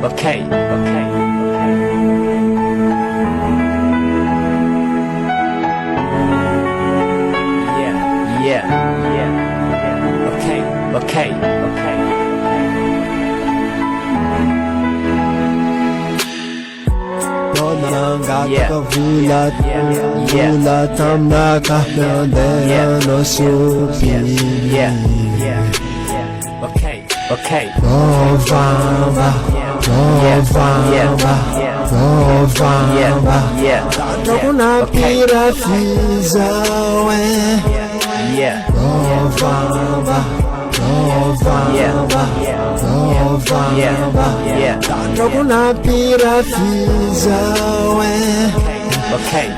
Okay. Bulat ang nakahanda no supi. Novamba Tatrako Nampirafy zawe. Novamba Tatrako Nampirafy zawe.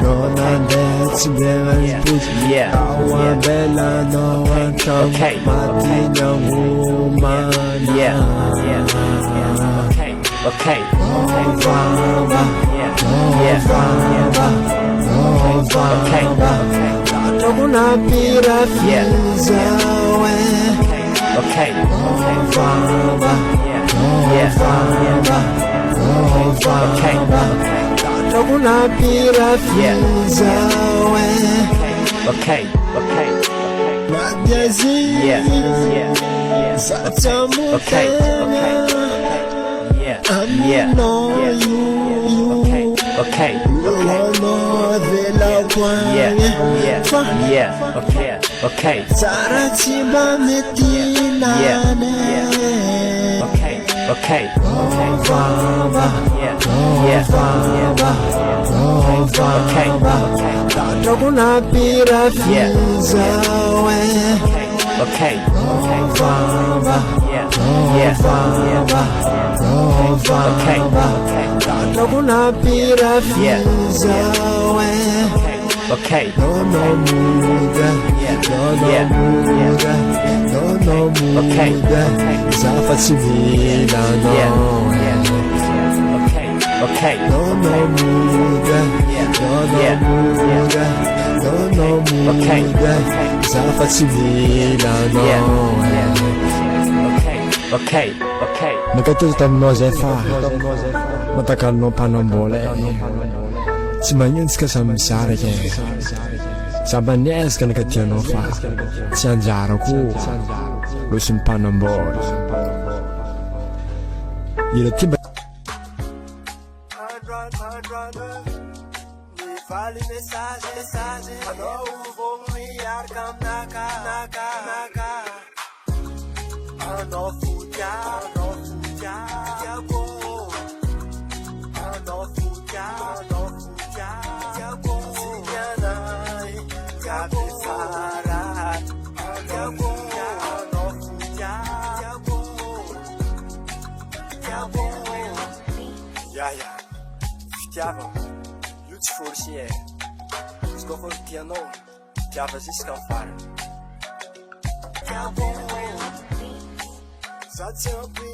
No nandets blank put Awa bella no one come Mati ng woman. Tatrako Nampirafy zawe. Tatrako Nampirafy zawe. Gasy Satsamutanya Amino Novela kwanye Sarachimba metinane. Tatrako Nampirafy zawe. Tatrako Nampirafy zawe. No muda Zafat sivila no. No muda Zafat sivila no. Nakatutamno zefa Matagal no panambole. Tsy magnentsika samy ke Sabanesika nakatianao fa tsy anjarako losi mpanambola. Ilo ty Vale mensagem Anao vou miarka aminaka Anao fotya tiako. Anao fotya tiako. Sianay gabi fara tiako. Anao fotya tiako. Yaya fitiava io tsy forcé e. Izy koa fa tianao tiava jusqu'à fara. Za tsy ampy